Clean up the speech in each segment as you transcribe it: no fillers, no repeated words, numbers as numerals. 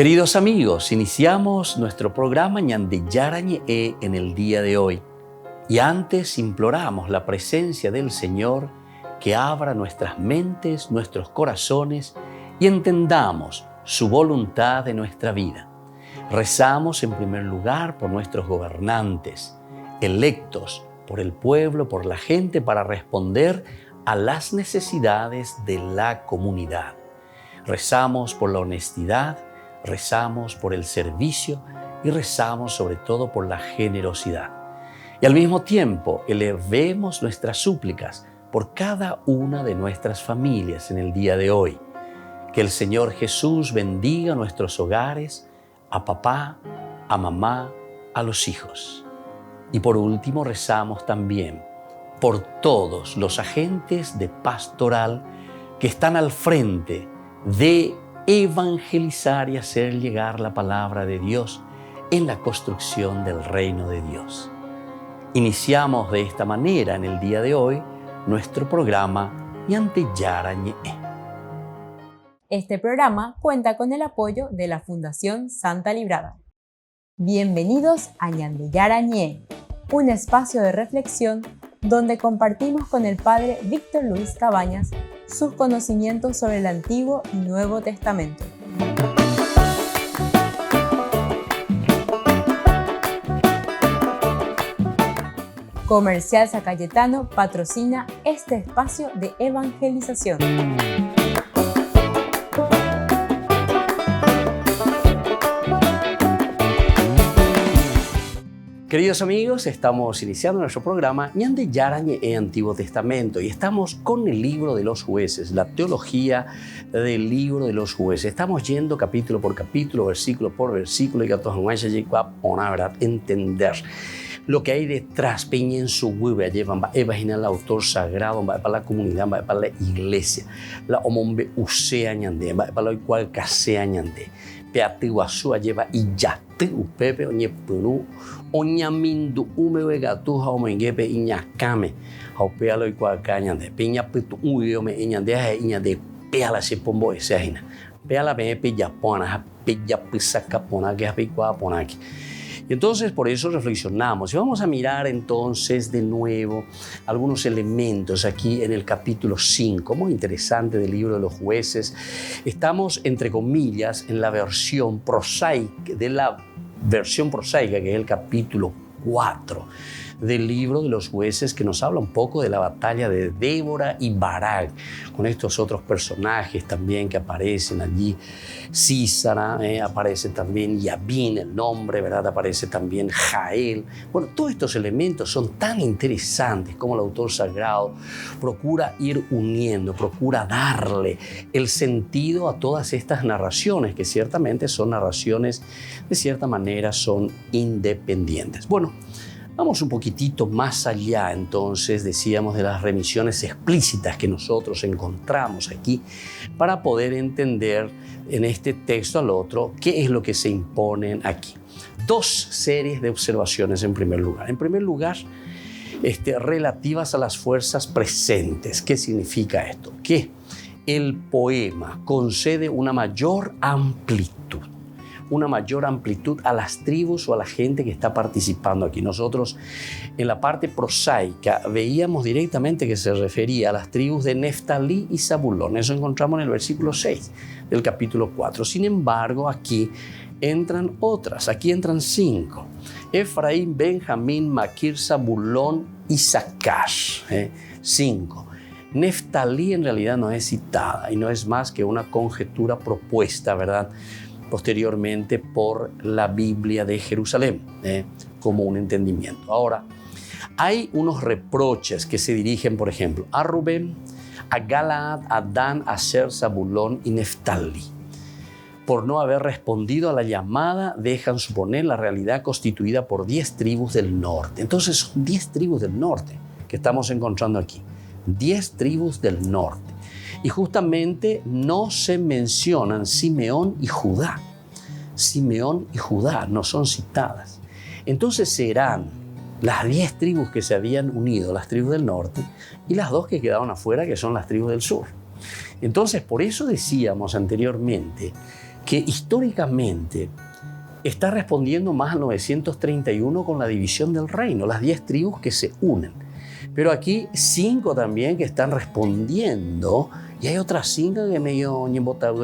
Queridos amigos, iniciamos nuestro programa Ñande Yarañe en el día de hoy. Y antes imploramos la presencia del Señor que abra nuestras mentes, nuestros corazones y entendamos su voluntad de nuestra vida. Rezamos en primer lugar por nuestros gobernantes, electos por el pueblo, por la gente, para responder a las necesidades de la comunidad. Rezamos por la honestidad, rezamos por el servicio y rezamos sobre todo por la generosidad. Y al mismo tiempo elevemos nuestras súplicas por cada una de nuestras familias en el día de hoy. Que el Señor Jesús bendiga nuestros hogares, a papá, a mamá, a los hijos. Y por último rezamos también por todos los agentes de pastoral que están al frente de evangelizar y hacer llegar la palabra de Dios en la construcción del reino de Dios. Iniciamos de esta manera en el día de hoy nuestro programa Ñande Yarañe. Este programa cuenta con el apoyo de la Fundación Santa Librada. Bienvenidos a Ñande Yarañe, un espacio de reflexión donde compartimos con el Padre Víctor Luis Cabañas sus conocimientos sobre el Antiguo y Nuevo Testamento. Comercial San Cayetano patrocina este espacio de evangelización. Queridos amigos, estamos iniciando nuestro programa Ñande Yarañe Antiguo Testamento y estamos con el libro de los jueces, la teología del libro de los jueces. Estamos yendo capítulo por capítulo, versículo por versículo y que todos vamos a entender lo que hay detrás, peña en su hueve, llevan imaginar el autor sagrado, para la comunidad, para la iglesia, la hombre usea ñande, para lo cual casea ñande. Peatiguazúa lleva y ya te upepe oñe puru oñamindu umewe gatuja omengepe iñacame haupea lo igual cañande piña pitu uyome iñande peala se pombo ese ajina peala pepe yapona peya pisa capona que hape cuapona aquí. Y entonces por eso reflexionamos y vamos a mirar entonces de nuevo algunos elementos aquí en el capítulo 5, muy interesante del libro de los jueces. Estamos entre comillas en la versión prosaica, que es el capítulo 4 del libro de los jueces, que nos habla un poco de la batalla de Débora y Barak, con estos otros personajes también que aparecen allí. Císara, aparece también Yabín, el nombre, ¿verdad? Aparece también Jael. Bueno, todos estos elementos son tan interesantes como el autor sagrado procura ir uniendo, procura darle el sentido a todas estas narraciones, que ciertamente son narraciones, de cierta manera, son independientes. Bueno, vamos un poquitito más allá, entonces, decíamos, de las remisiones explícitas que nosotros encontramos aquí para poder entender en este texto al otro qué es lo que se imponen aquí. Dos series de observaciones en primer lugar. En primer lugar, relativas a las fuerzas presentes. ¿Qué significa esto? Que el poema concede una mayor amplitud a las tribus o a la gente que está participando aquí. Nosotros en la parte prosaica veíamos directamente que se refería a las tribus de Neftalí y Zabulón. Eso encontramos en el versículo 6 del capítulo 4. Sin embargo, aquí entran otras, aquí entran 5. Efraín, Benjamín, Maquir, Zabulón y Issacar. 5. Neftalí en realidad no es citada y no es más que una conjetura propuesta, ¿verdad?, posteriormente por la Biblia de Jerusalén, como un entendimiento. Ahora, hay unos reproches que se dirigen, por ejemplo, a Rubén, a Galaad, a Dan, a Aser, Zabulón y Neftalí. Por no haber respondido a la llamada, dejan suponer la realidad constituida por 10 tribus del norte. Entonces son 10 tribus del norte que estamos encontrando aquí. 10 tribus del norte. Y justamente no se mencionan Simeón y Judá. Simeón y Judá no son citadas. Entonces serán las 10 tribus que se habían unido, las tribus del norte, y las 2 que quedaron afuera, que son las tribus del sur. Entonces, por eso decíamos anteriormente que históricamente está respondiendo más al 931 con la división del reino, las 10 tribus que se unen. Pero aquí 5 también que están respondiendo y hay otras 5 que medio ñembotado.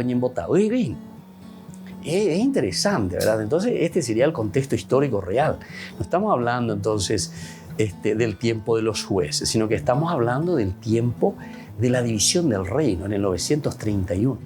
Es interesante, ¿verdad? Entonces este sería el contexto histórico real. No estamos hablando entonces del tiempo de los jueces, sino que estamos hablando del tiempo de la división del reino en el 931.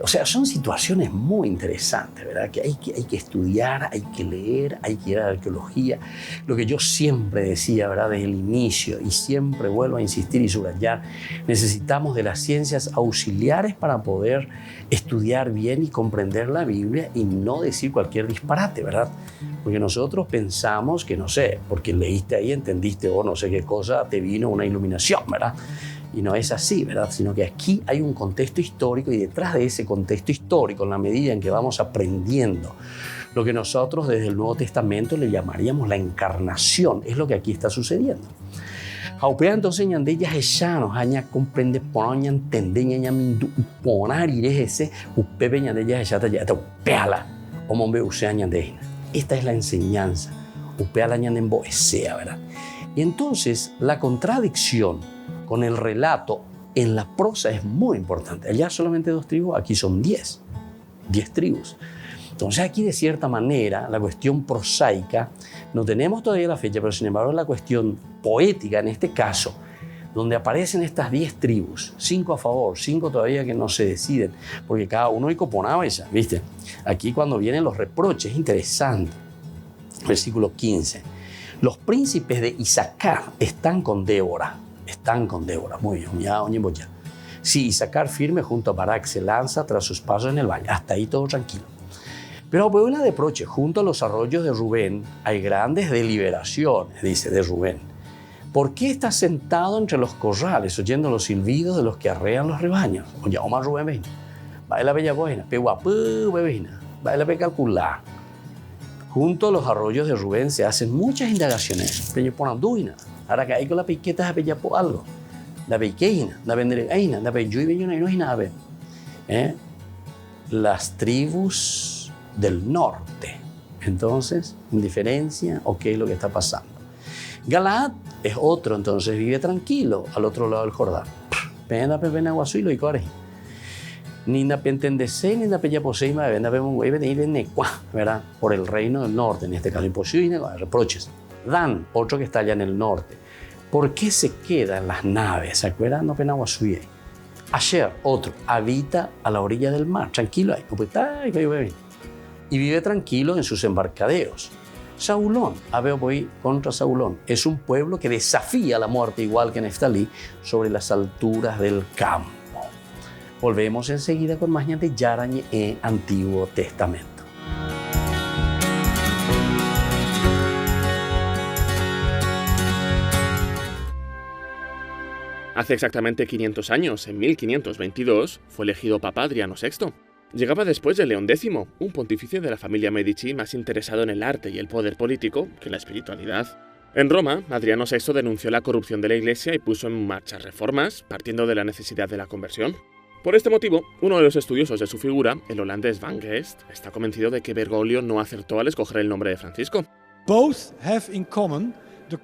O sea, son situaciones muy interesantes, ¿verdad? Que hay que estudiar, hay que leer, hay que ir a la arqueología. Lo que yo siempre decía, ¿verdad? Desde el inicio, y siempre vuelvo a insistir y subrayar, necesitamos de las ciencias auxiliares para poder estudiar bien y comprender la Biblia y no decir cualquier disparate, ¿verdad? Porque nosotros pensamos que, no sé, porque leíste ahí, entendiste o no sé qué cosa, te vino una iluminación, ¿verdad? Y no es así, ¿verdad? Sino que aquí hay un contexto histórico y detrás de ese contexto histórico, en la medida en que vamos aprendiendo lo que nosotros desde el Nuevo Testamento le llamaríamos la encarnación, es lo que aquí está sucediendo. Haupea entonces ñande ya llanos, aña comprende poña entende ña mindu ponar irese upepe ñande ya yata ya upeala o mombe usea ñande. Esta es la enseñanza, upeala ñande emboesea, ¿verdad? Y entonces la contradicción con el relato en la prosa es muy importante. Allá solamente 2 tribus, aquí son 10 tribus. Entonces aquí de cierta manera la cuestión prosaica, no tenemos todavía la fecha, pero sin embargo la cuestión poética en este caso, donde aparecen estas 10 tribus, 5 a favor, 5 todavía que no se deciden, porque cada uno coponaba esa, ¿viste? Aquí cuando vienen los reproches, interesante. Versículo 15. Los príncipes de Isaacar están con Débora, muy bien, ya. Sí, Isaacar firme junto a Barak se lanza tras sus pasos en el valle, hasta ahí todo tranquilo. Pero Puebla de Proche, junto a los arroyos de Rubén, hay grandes deliberaciones, dice, de Rubén. ¿Por qué está sentado entre los corrales, oyendo los silbidos de los que arrean los rebaños? Oye, Omar Rubén, ven, baila bella buena, pe guapu, bebina, baila pe calcular. Junto a los arroyos de Rubén se hacen muchas indagaciones, pero ponen duina. Ahora que hay con la piqueta de po algo, la pequeña, la venderegaina, la peyuy y no hay nada. Las tribus del norte. Entonces, indiferencia o qué es lo que está pasando. Galaad es otro, entonces vive tranquilo al otro lado del Jordán. Pena pena guasuilo y core. Ni na pentendese ni na pella poseima de venda vemos güey venir ¿verdad? Por el reino del norte, en este caso imposible, reproches. Dan, otro que está allá en el norte. ¿Por qué se queda en las naves? ¿Se acuerdan? No pena guasuye. Asher, otro, habita a la orilla del mar, tranquilo ahí, y vive tranquilo en sus embarcaderos. Saulón, voy contra Saulón, es un pueblo que desafía la muerte igual que Neftalí sobre las alturas del campo. Volvemos enseguida con más de Yarañe en Antiguo Testamento. Hace exactamente 500 años, en 1522, fue elegido Papa Adriano VI. Llegaba después de León X, un pontífice de la familia Medici más interesado en el arte y el poder político que en la espiritualidad. En Roma, Adriano VI denunció la corrupción de la Iglesia y puso en marcha reformas, partiendo de la necesidad de la conversión. Por este motivo, uno de los estudiosos de su figura, el holandés Van Geest, está convencido de que Bergoglio no acertó al escoger el nombre de Francisco.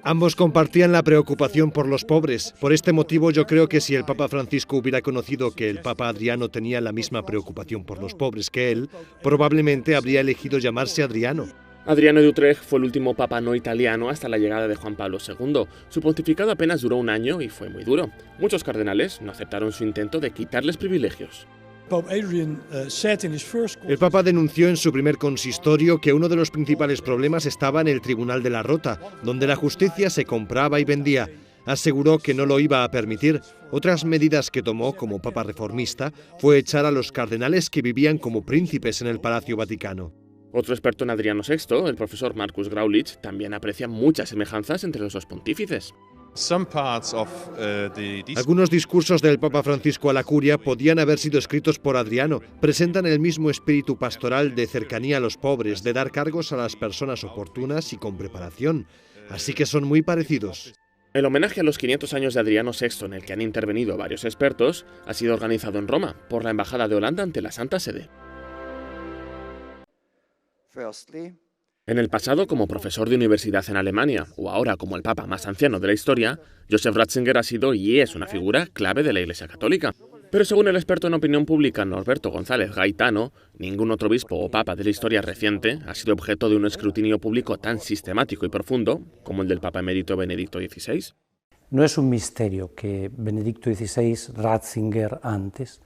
Ambos compartían la preocupación por los pobres. Por este motivo yo creo que si el Papa Francisco hubiera conocido que el Papa Adriano tenía la misma preocupación por los pobres que él, probablemente habría elegido llamarse Adriano. Adriano de Utrecht fue el último papa no italiano hasta la llegada de Juan Pablo II. Su pontificado apenas duró 1 año y fue muy duro. Muchos cardenales no aceptaron su intento de quitarles privilegios. El Papa denunció en su primer consistorio que uno de los principales problemas estaba en el Tribunal de la Rota, donde la justicia se compraba y vendía. Aseguró que no lo iba a permitir. Otras medidas que tomó como Papa reformista fue echar a los cardenales que vivían como príncipes en el Palacio Vaticano. Otro experto en Adriano VI, el profesor Marcus Graulich, también aprecia muchas semejanzas entre los 2 pontífices. Algunos discursos del Papa Francisco a la curia podían haber sido escritos por Adriano. Presentan el mismo espíritu pastoral de cercanía a los pobres, de dar cargos a las personas oportunas y con preparación. Así que son muy parecidos. El homenaje a los 500 años de Adriano VI, en el que han intervenido varios expertos, ha sido organizado en Roma por la Embajada de Holanda ante la Santa Sede. En el pasado, como profesor de universidad en Alemania, o ahora como el papa más anciano de la historia, Joseph Ratzinger ha sido y es una figura clave de la Iglesia Católica. Pero según el experto en opinión pública Norberto González Gaitano, ningún otro obispo o papa de la historia reciente ha sido objeto de un escrutinio público tan sistemático y profundo como el del papa emérito Benedicto XVI. No es un misterio que Benedicto XVI, Ratzinger antes,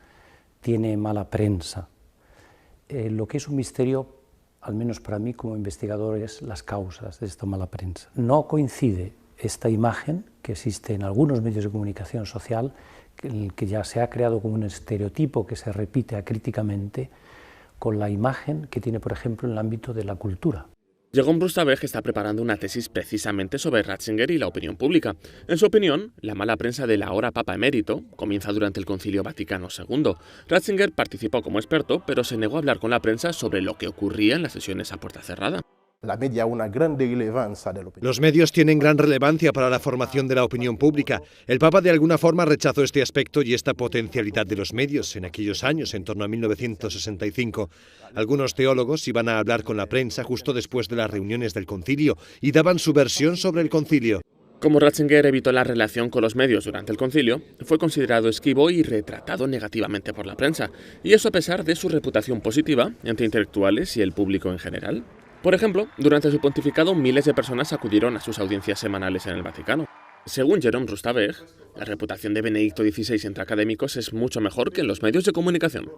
tiene mala prensa. Lo que es un misterio, al menos para mí como investigador, es las causas de esta mala prensa. No coincide esta imagen que existe en algunos medios de comunicación social, que ya se ha creado como un estereotipo que se repite acríticamente, con la imagen que tiene, por ejemplo, en el ámbito de la cultura. Jérôme Roustabeck está preparando una tesis precisamente sobre Ratzinger y la opinión pública. En su opinión, la mala prensa del ahora Papa emérito comienza durante el Concilio Vaticano II. Ratzinger participó como experto, pero se negó a hablar con la prensa sobre lo que ocurría en las sesiones a puerta cerrada. Los medios tienen gran relevancia para la formación de la opinión pública. El Papa de alguna forma rechazó este aspecto y esta potencialidad de los medios en aquellos años, en torno a 1965. Algunos teólogos iban a hablar con la prensa justo después de las reuniones del concilio y daban su versión sobre el concilio. Como Ratzinger evitó la relación con los medios durante el concilio, fue considerado esquivo y retratado negativamente por la prensa, y eso a pesar de su reputación positiva entre intelectuales y el público en general. Por ejemplo, durante su pontificado, miles de personas acudieron a sus audiencias semanales en el Vaticano. Según Jérôme Roustabeck, la reputación de Benedicto XVI entre académicos es mucho mejor que en los medios de comunicación.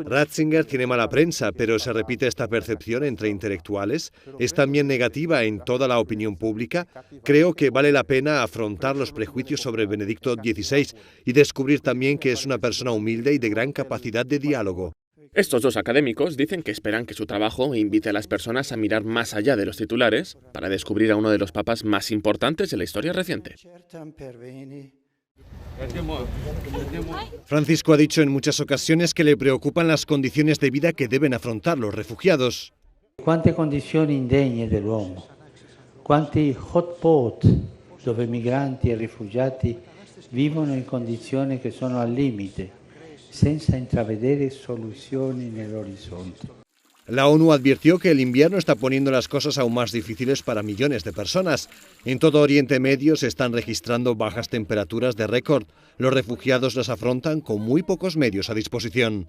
Ratzinger tiene mala prensa, pero se repite esta percepción entre intelectuales. Es también negativa en toda la opinión pública. Creo que vale la pena afrontar los prejuicios sobre Benedicto XVI y descubrir también que es una persona humilde y de gran capacidad de diálogo. Estos dos académicos dicen que esperan que su trabajo invite a las personas a mirar más allá de los titulares para descubrir a uno de los papas más importantes de la historia reciente. Francisco ha dicho en muchas ocasiones que le preocupan las condiciones de vida que deben afrontar los refugiados. Quante condizioni indegne dell'uomo, quanti hotspot dove migranti e rifugiati vivono in condizioni che sono al limite, senza intravedere soluzioni nell'orizzonte. La ONU advirtió que el invierno está poniendo las cosas aún más difíciles para millones de personas. En todo Oriente Medio se están registrando bajas temperaturas de récord. Los refugiados las afrontan con muy pocos medios a disposición.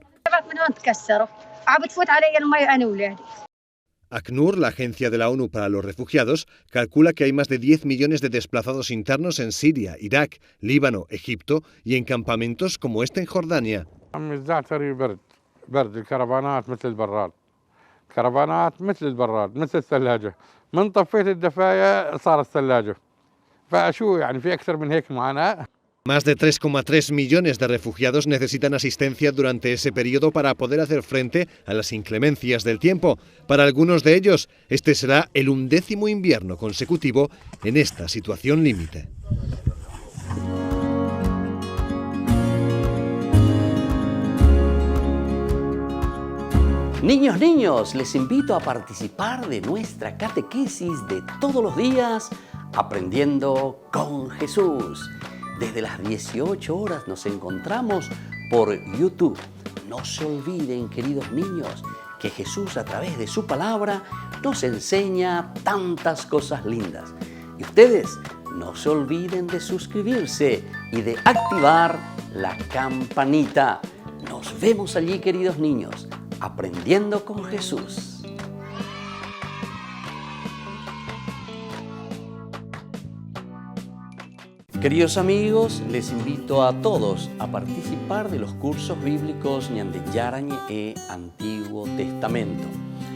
ACNUR, la agencia de la ONU para los refugiados, calcula que hay más de 10 millones de desplazados internos en Siria, Irak, Líbano, Egipto y en campamentos como este en Jordania. Más de 3,3 millones de refugiados necesitan asistencia durante ese periodo para poder hacer frente a las inclemencias del tiempo. Para algunos de ellos, este será el 11º invierno consecutivo en esta situación límite. Niños, les invito a participar de nuestra catequesis de todos los días, Aprendiendo con Jesús. Desde las 18 horas nos encontramos por YouTube. No se olviden, queridos niños, que Jesús a través de su palabra nos enseña tantas cosas lindas. Y ustedes no se olviden de suscribirse y de activar la campanita. Nos vemos allí, queridos niños, aprendiendo con Jesús. Queridos amigos, les invito a todos a participar de los cursos bíblicos Ñande Yarañe Antiguo Testamento.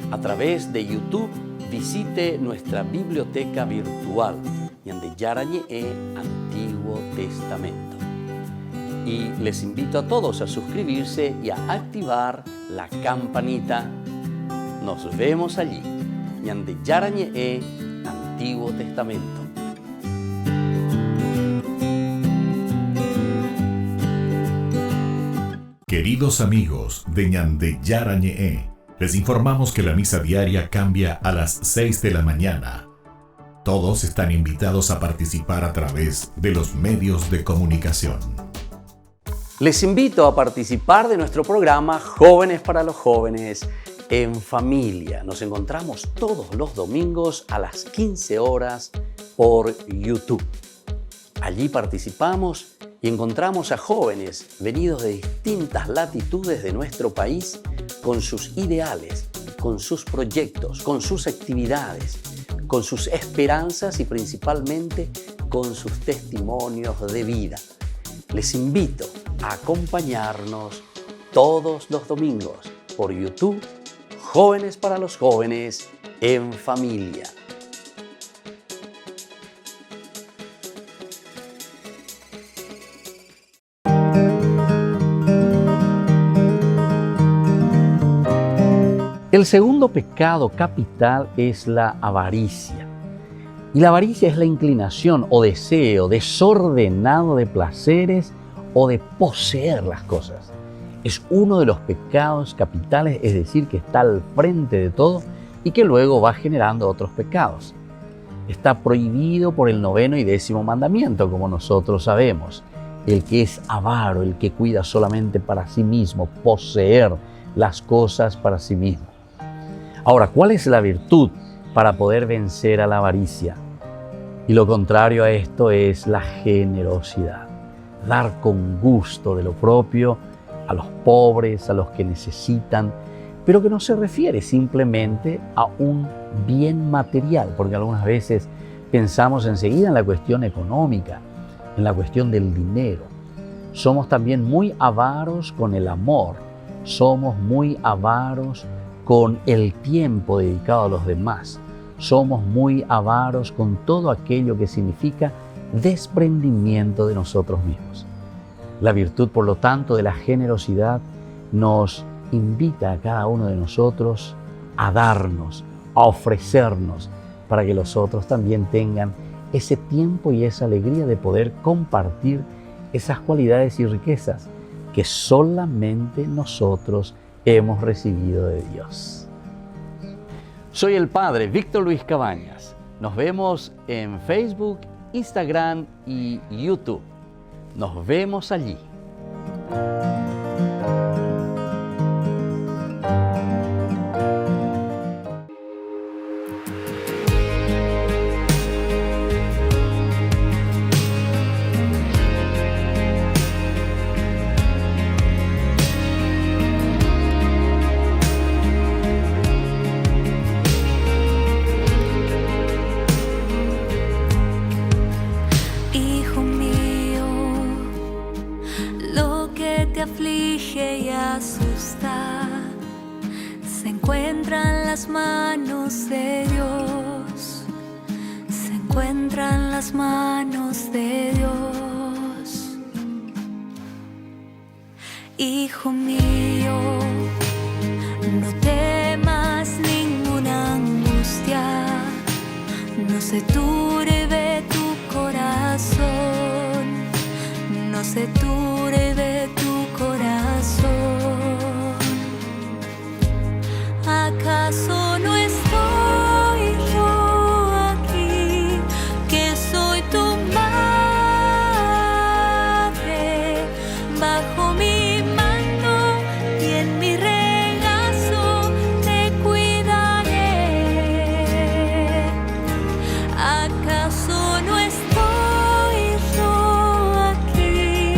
A través de YouTube visite nuestra biblioteca virtual Ñande Yarañe Antiguo Testamento. Y les invito a todos a suscribirse y a activar la campanita. Nos vemos allí. Ñande Yarañe Antiguo Testamento. Queridos amigos de Ñande Yarañe, les informamos que la misa diaria cambia a las 6 de la mañana. Todos están invitados a participar a través de los medios de comunicación. Les invito a participar de nuestro programa Jóvenes para los Jóvenes en Familia. Nos encontramos todos los domingos a las 15 horas por YouTube. Allí participamos y encontramos a jóvenes venidos de distintas latitudes de nuestro país con sus ideales, con sus proyectos, con sus actividades, con sus esperanzas y principalmente con sus testimonios de vida. Les invito a acompañarnos todos los domingos por YouTube, Jóvenes para los Jóvenes en Familia. El segundo pecado capital es la avaricia. Y la avaricia es la inclinación o deseo desordenado de placeres o de poseer las cosas. Es uno de los pecados capitales, es decir, que está al frente de todo y que luego va generando otros pecados. Está prohibido por el 9º y 10º mandamiento, como nosotros sabemos. El que es avaro, el que cuida solamente para sí mismo, poseer las cosas para sí mismo. Ahora, ¿cuál es la virtud para poder vencer a la avaricia? Y lo contrario a esto es la generosidad. Dar con gusto de lo propio a los pobres, a los que necesitan, pero que no se refiere simplemente a un bien material, porque algunas veces pensamos enseguida en la cuestión económica, en la cuestión del dinero. Somos también muy avaros con el amor, somos muy avaros con el tiempo dedicado a los demás. Somos muy avaros con todo aquello que significa desprendimiento de nosotros mismos. La virtud, por lo tanto, de la generosidad nos invita a cada uno de nosotros a darnos, a ofrecernos, para que los otros también tengan ese tiempo y esa alegría de poder compartir esas cualidades y riquezas que solamente nosotros hemos recibido de Dios. Soy el Padre Víctor Luis Cabañas. Nos vemos en Facebook, Instagram y YouTube. Nos vemos allí. Aflige y asusta, se encuentra en las manos de Dios, se encuentra en las manos de Dios. Hijo mío, no temas ninguna angustia, no se turbe tu corazón, no se turbe tu corazón. ¿Acaso no estoy yo aquí, que soy tu madre, bajo mi mano y en mi regazo te cuidaré? ¿Acaso no estoy yo aquí,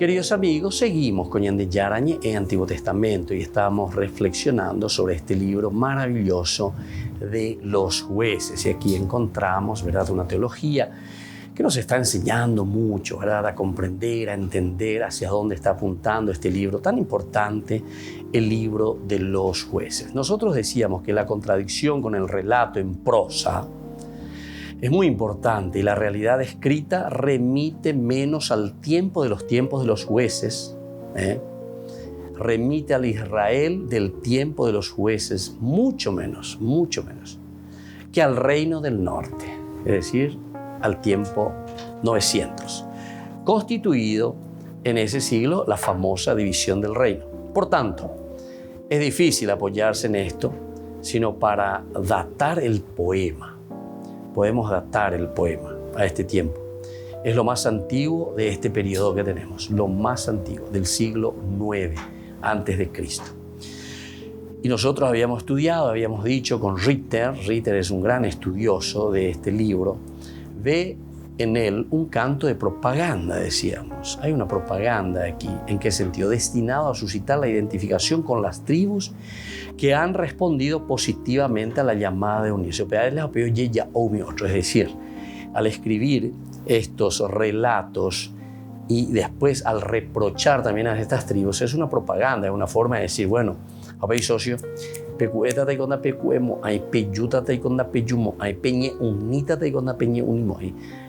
Queridos amigos, seguimos con Ñande Yarañe en Antiguo Testamento y estamos reflexionando sobre este libro maravilloso de los jueces. Y aquí encontramos, ¿verdad?, una teología que nos está enseñando mucho, ¿verdad?, a comprender, a entender hacia dónde está apuntando este libro tan importante, el libro de los jueces. Nosotros decíamos que la contradicción con el relato en prosa es muy importante y la realidad escrita remite menos al tiempo de los jueces, remite al Israel del tiempo de los jueces mucho menos que al reino del norte, es decir, al tiempo 900, constituido en ese siglo la famosa división del reino. Por tanto, es difícil apoyarse en esto, sino para datar el poema. Podemos datar el poema a este tiempo. Es lo más antiguo de este periodo que tenemos, lo más antiguo, del siglo IX antes de Cristo. Y nosotros habíamos estudiado, habíamos dicho con Ritter es un gran estudioso de este libro, ve en él un canto de propaganda, decíamos. Hay una propaganda aquí. ¿En qué sentido? Destinado a suscitar la identificación con las tribus que han respondido positivamente a la llamada de unirse. Es decir, al escribir estos relatos y después al reprochar también a estas tribus, es una propaganda, es una forma de decir, bueno, habéis socio, pecueta te con pecuemo, hay peyuta te con peyumo, hay peñe unita te con peñe unimo.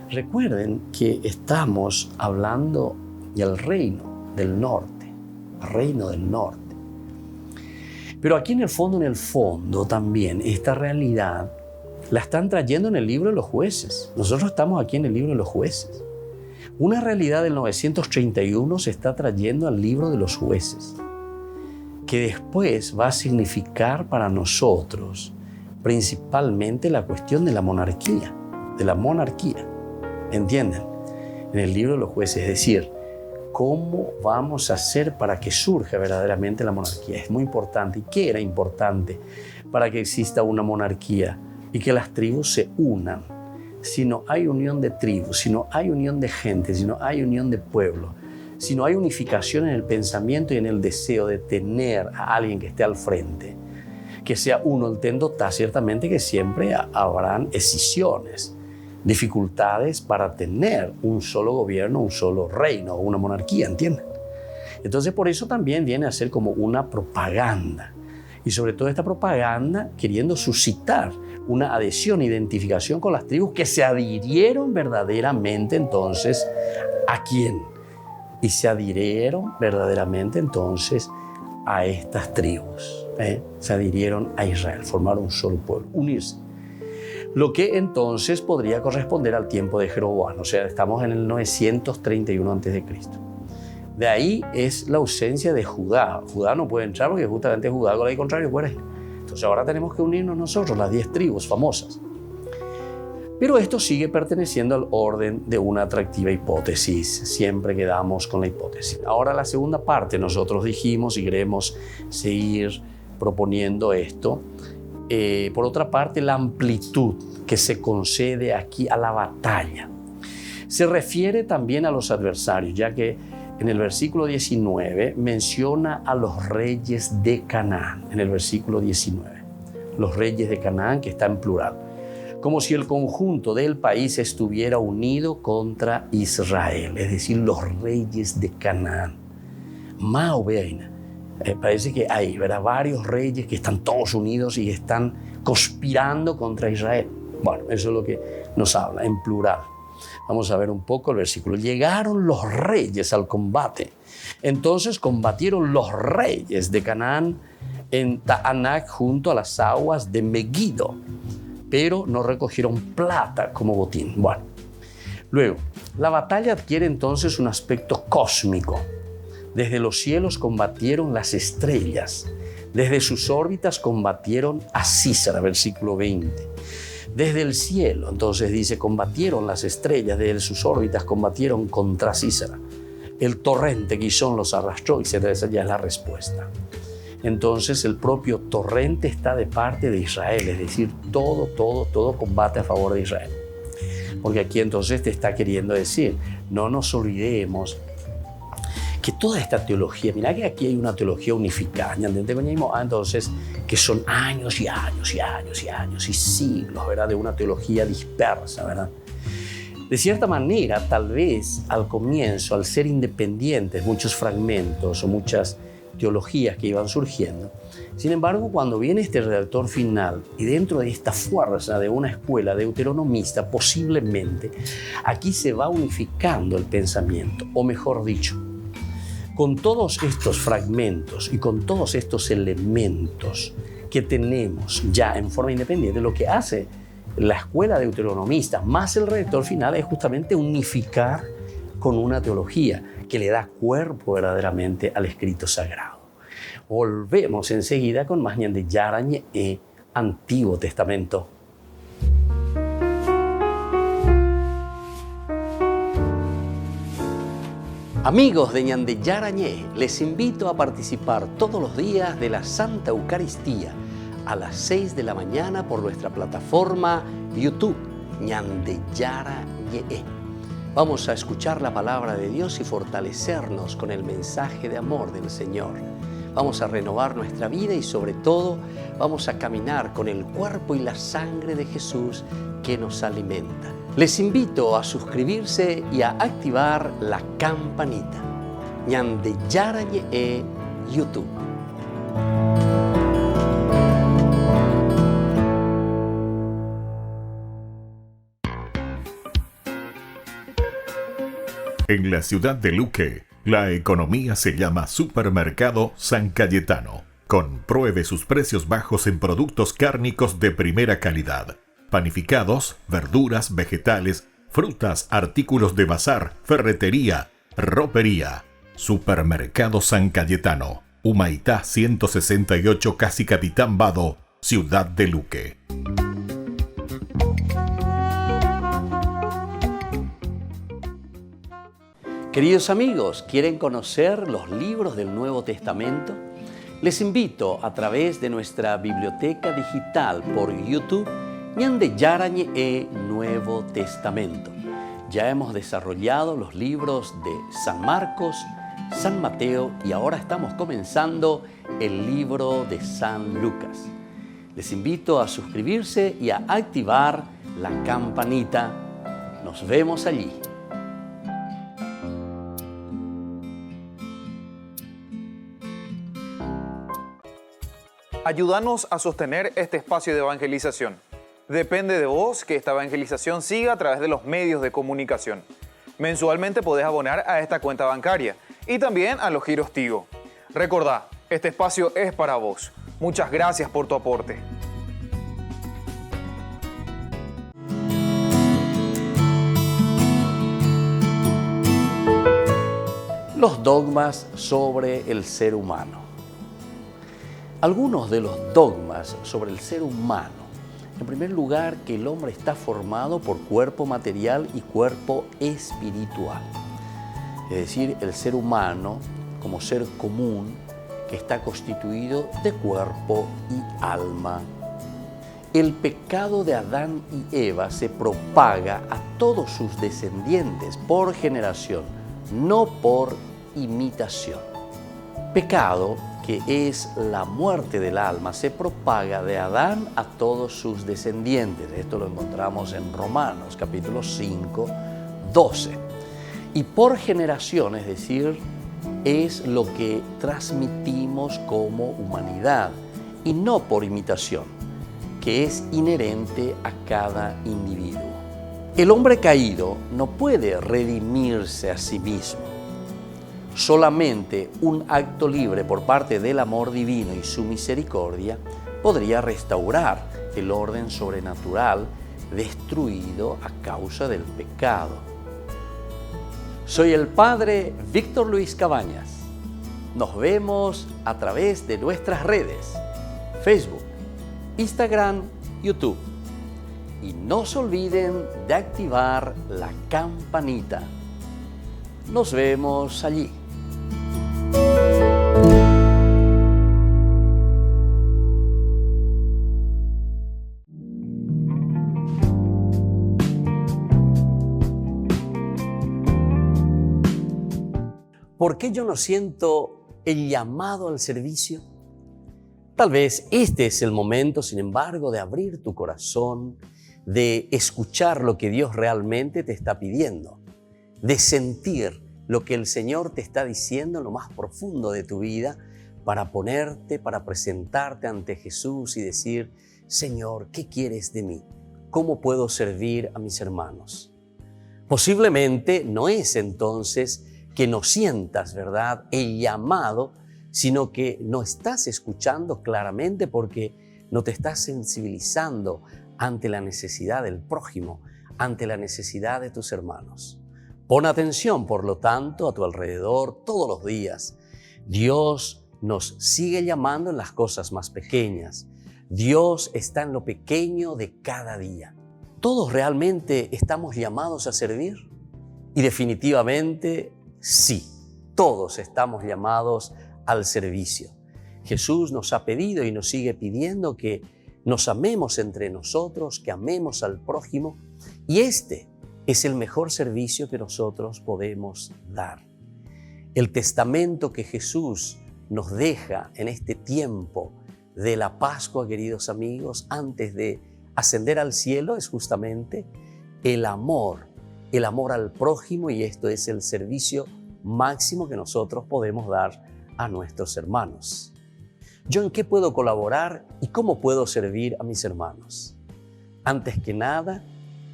Recuerden que estamos hablando del reino del norte, reino del norte. Pero aquí en el fondo también esta realidad la están trayendo en el libro de los jueces. Nosotros estamos aquí en el libro de los jueces. Una realidad del 931 se está trayendo al libro de los jueces, que después va a significar para nosotros principalmente la cuestión de la monarquía, ¿entienden? En el libro de los jueces, es decir, ¿cómo vamos a hacer para que surja verdaderamente la monarquía? Es muy importante. ¿Y qué era importante para que exista una monarquía y que las tribus se unan? Si no hay unión de tribus, si no hay unión de gente, si no hay unión de pueblo, si no hay unificación en el pensamiento y en el deseo de tener a alguien que esté al frente, que sea uno el tendotá, ciertamente que siempre habrán escisiones, dificultades para tener un solo gobierno, un solo reino o una monarquía, ¿entienden? Entonces por eso también viene a ser como una propaganda, y sobre todo esta propaganda queriendo suscitar una adhesión, identificación con las tribus que se adhirieron verdaderamente entonces ¿a quién? Y se adhirieron verdaderamente entonces a estas tribus, se adhirieron a Israel, formaron un solo pueblo, unirse. Lo que entonces podría corresponder al tiempo de Jeroboam, o sea, estamos en el 931 a.C. De ahí es la ausencia de Judá. Judá no puede entrar porque justamente Judá, con el contrario, puede. Entonces ahora tenemos que unirnos nosotros, las 10 tribus famosas. Pero esto sigue perteneciendo al orden de una atractiva hipótesis. Siempre quedamos con la hipótesis. Ahora la segunda parte, nosotros dijimos y queremos seguir proponiendo esto. Por otra parte, la amplitud que se concede aquí a la batalla se refiere también a los adversarios, ya que en el versículo 19 menciona a los reyes de Canaán. En el versículo 19, los reyes de Canaán, que está en plural, como si el conjunto del país estuviera unido contra Israel, es decir, los reyes de Canaán. Maobeina. Parece que hay, ¿verdad?, varios reyes que están todos unidos y están conspirando contra Israel. Bueno, eso es lo que nos habla en plural. Vamos a ver un poco el versículo. Llegaron los reyes al combate. Entonces combatieron los reyes de Canaán en Taanac junto a las aguas de Megiddo, pero no recogieron plata como botín. Bueno, luego, la batalla adquiere entonces un aspecto cósmico. Desde los cielos combatieron las estrellas, desde sus órbitas combatieron a Císara, versículo 20. Desde el cielo, entonces dice, combatieron las estrellas, desde sus órbitas combatieron contra Císara. El torrente Gishón los arrastró, etc. Esa ya es la respuesta. Entonces el propio torrente está de parte de Israel, es decir, todo combate a favor de Israel. Porque aquí entonces te está queriendo decir, no nos olvidemos que toda esta teología, mira que aquí hay una teología unificada, entonces, que son años y años y años y años y siglos, ¿verdad? De una teología dispersa, ¿verdad? De cierta manera, tal vez al comienzo, al ser independientes, muchos fragmentos o muchas teologías que iban surgiendo, sin embargo, cuando viene este redactor final y dentro de esta fuerza de una escuela deuteronomista, posiblemente aquí se va unificando el pensamiento, o mejor dicho, con todos estos fragmentos y con todos estos elementos que tenemos ya en forma independiente, lo que hace la escuela deuteronomista más el redactor final es justamente unificar con una teología que le da cuerpo verdaderamente al escrito sagrado. Volvemos enseguida con más Ñande Yarañe e Antiguo Testamento. Amigos de Ñande Yarañe, les invito a participar todos los días de la Santa Eucaristía a las 6 de la mañana por nuestra plataforma YouTube Ñande Yarañe. Vamos a escuchar la palabra de Dios y fortalecernos con el mensaje de amor del Señor. Vamos a renovar nuestra vida y sobre todo vamos a caminar con el cuerpo y la sangre de Jesús que nos alimenta. Les invito a suscribirse y a activar la campanita. Ñande Yarañe e YouTube. En la ciudad de Luque, la economía se llama Supermercado San Cayetano. Compruebe sus precios bajos en productos cárnicos de primera calidad. Panificados, verduras, vegetales, frutas, artículos de bazar, ferretería, ropería. Supermercado San Cayetano, Humaitá 168, Casi Capitán Vado, ciudad de Luque. Queridos amigos, ¿quieren conocer los libros del Nuevo Testamento? Les invito a través de nuestra biblioteca digital por YouTube, Ñande Yarañe e Nuevo Testamento. Ya hemos desarrollado los libros de San Marcos, San Mateo y ahora estamos comenzando el libro de San Lucas. Les invito a suscribirse y a activar la campanita. Nos vemos allí. Ayúdanos a sostener este espacio de evangelización. Depende de vos que esta evangelización siga a través de los medios de comunicación. Mensualmente podés abonar a esta cuenta bancaria y también a los giros Tigo. Recordá, este espacio es para vos. Muchas gracias por tu aporte. Los dogmas sobre el ser humano. Algunos de los dogmas sobre el ser humano. En primer lugar, que el hombre está formado por cuerpo material y cuerpo espiritual. Es decir, el ser humano como ser común que está constituido de cuerpo y alma. El pecado de Adán y Eva se propaga a todos sus descendientes por generación, no por imitación. Pecado, que es la muerte del alma, se propaga de Adán a todos sus descendientes. Esto lo encontramos en Romanos, capítulo 5, 12. Y por generación, es decir, es lo que transmitimos como humanidad, y no por imitación, que es inherente a cada individuo. El hombre caído no puede redimirse a sí mismo. Solamente un acto libre por parte del amor divino y su misericordia podría restaurar el orden sobrenatural destruido a causa del pecado. Soy el Padre Víctor Luis Cabañas. Nos vemos a través de nuestras redes, Facebook, Instagram, YouTube. Y no se olviden de activar la campanita. Nos vemos allí. ¿Por qué yo no siento el llamado al servicio? Tal vez este es el momento, sin embargo, de abrir tu corazón, de escuchar lo que Dios realmente te está pidiendo, de sentir lo que el Señor te está diciendo en lo más profundo de tu vida, para ponerte, para presentarte ante Jesús y decir: Señor, ¿qué quieres de mí? ¿Cómo puedo servir a mis hermanos? Posiblemente no es entonces que no sientas, ¿verdad?, el llamado, sino que no estás escuchando claramente porque no te estás sensibilizando ante la necesidad del prójimo, ante la necesidad de tus hermanos. Pon atención, por lo tanto, a tu alrededor todos los días. Dios nos sigue llamando en las cosas más pequeñas. Dios está en lo pequeño de cada día. ¿Todos realmente estamos llamados a servir? Y definitivamente sí, todos estamos llamados al servicio. Jesús nos ha pedido y nos sigue pidiendo que nos amemos entre nosotros, que amemos al prójimo, y este es el mejor servicio que nosotros podemos dar. El testamento que Jesús nos deja en este tiempo de la Pascua, queridos amigos, antes de ascender al cielo, es justamente el amor al prójimo, y esto es el servicio máximo que nosotros podemos dar a nuestros hermanos. ¿Yo en qué puedo colaborar y cómo puedo servir a mis hermanos? Antes que nada,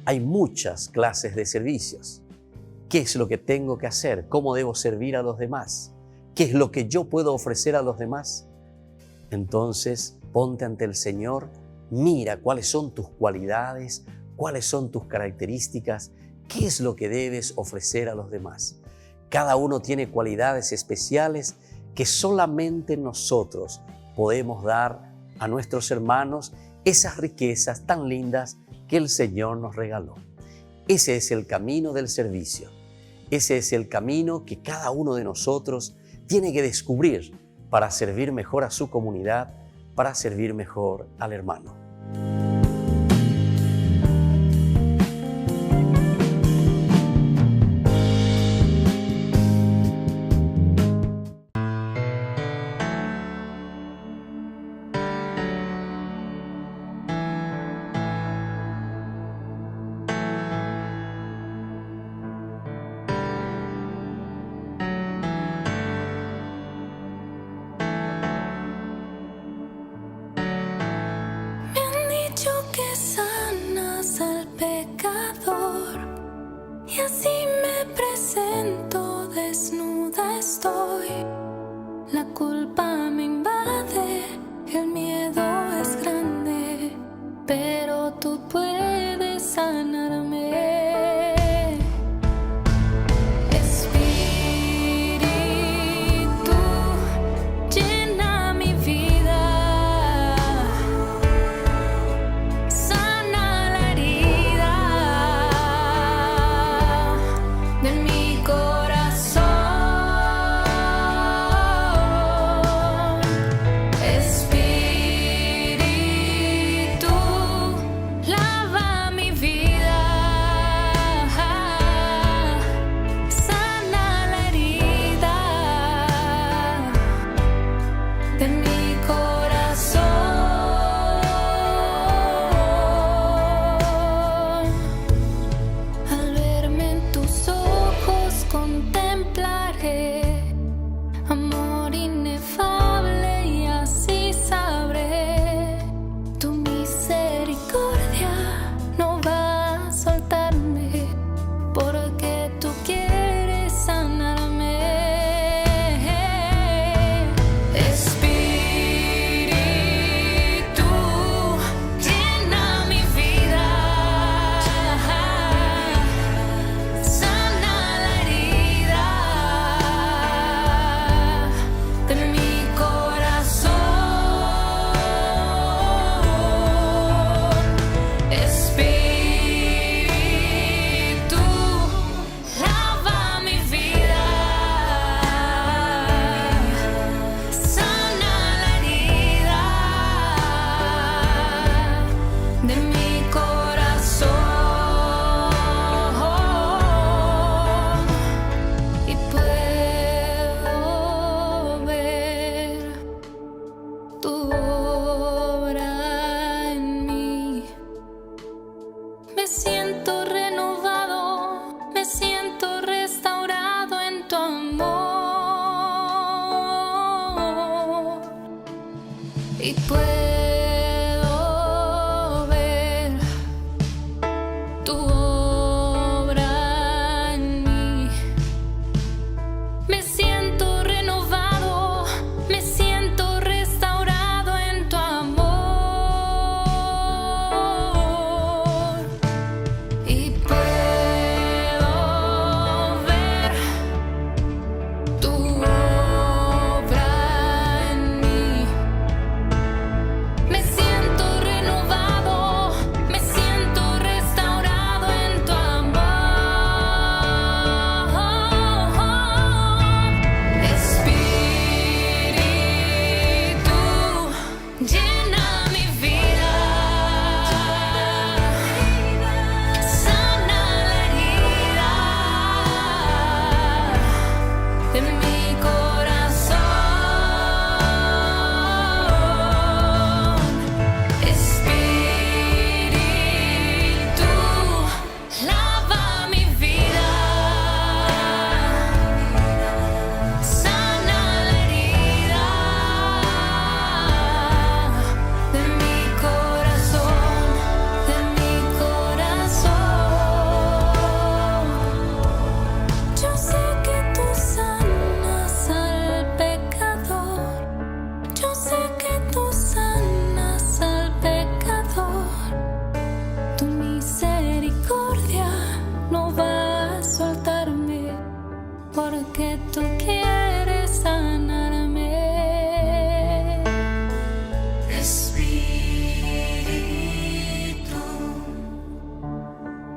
hay muchas clases de servicios. ¿Qué es lo que tengo que hacer? ¿Cómo debo servir a los demás? ¿Qué es lo que yo puedo ofrecer a los demás? Entonces, ponte ante el Señor, mira cuáles son tus cualidades, cuáles son tus características, qué es lo que debes ofrecer a los demás. Cada uno tiene cualidades especiales que solamente nosotros podemos dar a nuestros hermanos, esas riquezas tan lindas que el Señor nos regaló. Ese es el camino del servicio. Ese es el camino que cada uno de nosotros tiene que descubrir para servir mejor a su comunidad, para servir mejor al hermano. Corazón. y puedo ver tu obra en mí. Me siento renovado, me siento restaurado en tu amor y puedo ver tu obra en mí. Me siento renovado, me siento restaurado en tu amor. Espíritu, llena mi vida, sana la herida de mi corazón. Espíritu, lava mi vida, sana la herida de mi corazón, de mi corazón. Yo sé que tú sanas al pecador, yo sé que tú sanas al pecador. Tu misericordia no va a soltarme, porque tú quieres sanarme. Espíritu,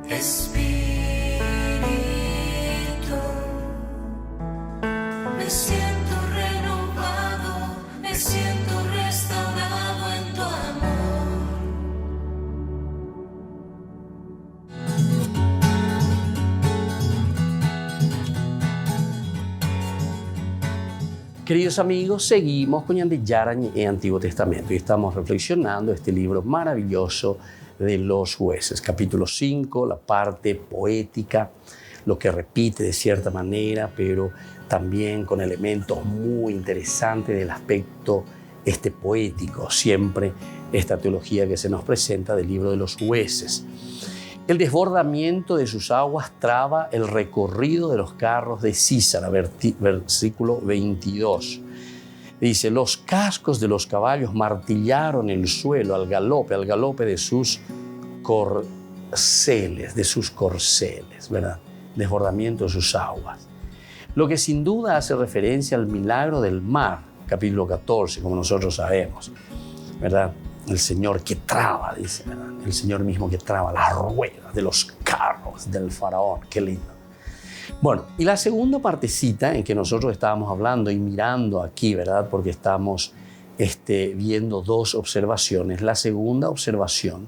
Espíritu, me siento renovado, me siento restaurado en tu amor. Queridos amigos, seguimos con Ñande Yarañe en Antiguo Testamento y estamos reflexionando este libro maravilloso de los jueces. Capítulo 5, la parte poética, lo que repite de cierta manera, pero también con elementos muy interesantes del aspecto poético, siempre esta teología que se nos presenta del libro de los jueces. El desbordamiento de sus aguas traba el recorrido de los carros de Sísara, versículo 22. Dice, los cascos de los caballos martillaron el suelo al galope de sus corceles, ¿verdad? Desbordamiento de sus aguas. Lo que sin duda hace referencia al milagro del mar, capítulo 14, como nosotros sabemos, ¿verdad? El Señor que traba, dice, ¿verdad? El Señor mismo que traba las ruedas de los carros del faraón. Qué lindo. Bueno, y la segunda partecita en que nosotros estábamos hablando y mirando aquí, ¿verdad? Porque estamos viendo dos observaciones. La segunda observación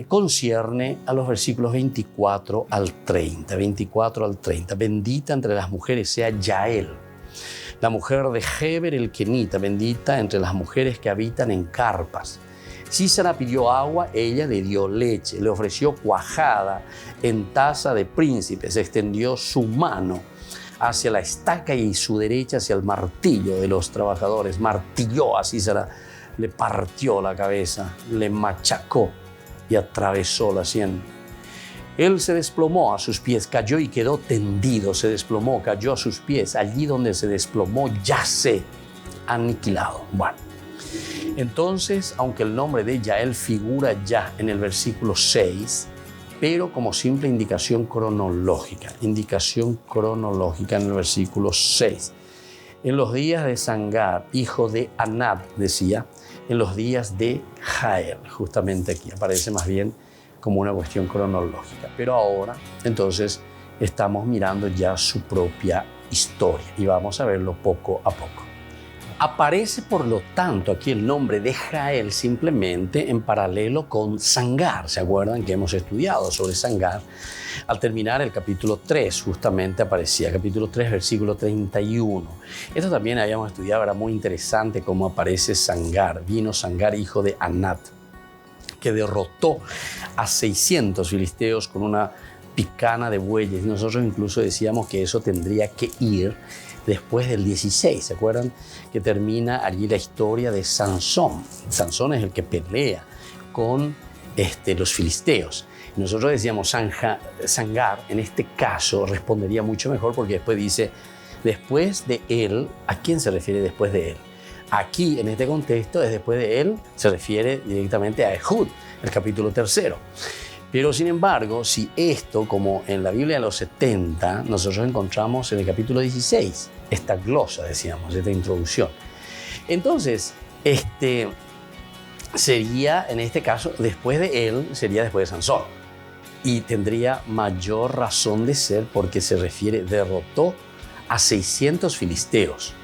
concierne a los versículos 24 al 30. 24 al 30. Bendita entre las mujeres sea Yael, la mujer de Heber el kenita, bendita entre las mujeres que habitan en carpas. Sísara pidió agua, ella le dio leche, le ofreció cuajada en taza de príncipes, extendió su mano hacia la estaca y su derecha hacia el martillo de los trabajadores. Martilló a Sísara, le partió la cabeza, le machacó y atravesó la sien. Él se desplomó a sus pies, cayó y quedó tendido, se desplomó, cayó a sus pies. Allí donde se desplomó yace aniquilado. Bueno, entonces, aunque el nombre de Yael figura ya en el versículo 6, pero como simple indicación cronológica en el versículo 6. En los días de Sangar, hijo de Anat, decía, en los días de Jael, justamente aquí aparece más bien como una cuestión cronológica. Pero ahora, entonces, estamos mirando ya su propia historia y vamos a verlo poco a poco. Aparece, por lo tanto, aquí el nombre de Jael simplemente en paralelo con Sangar. ¿Se acuerdan que hemos estudiado sobre Sangar? Al terminar el capítulo 3, justamente aparecía, capítulo 3, versículo 31. Esto también habíamos estudiado, era muy interesante cómo aparece Sangar. Vino Sangar, hijo de Anat, que derrotó a 600 filisteos con una picana de bueyes. Nosotros incluso decíamos que eso tendría que ir después del 16. ¿Se acuerdan que termina allí la historia de Sansón? Sansón es el que pelea con los filisteos. Nosotros decíamos Sangar, en este caso respondería mucho mejor porque después dice, después de él, ¿a quién se refiere después de él? Aquí, en este contexto, es después de él, se refiere directamente a Ehud, el capítulo 3. Pero, sin embargo, si esto, como en la Biblia de los 70, nosotros encontramos en el capítulo 16, esta glosa, decíamos, esta introducción. Entonces, sería, en este caso, después de él, sería después de Sansón. Y tendría mayor razón de ser porque se refiere, derrotó a 600 filisteos.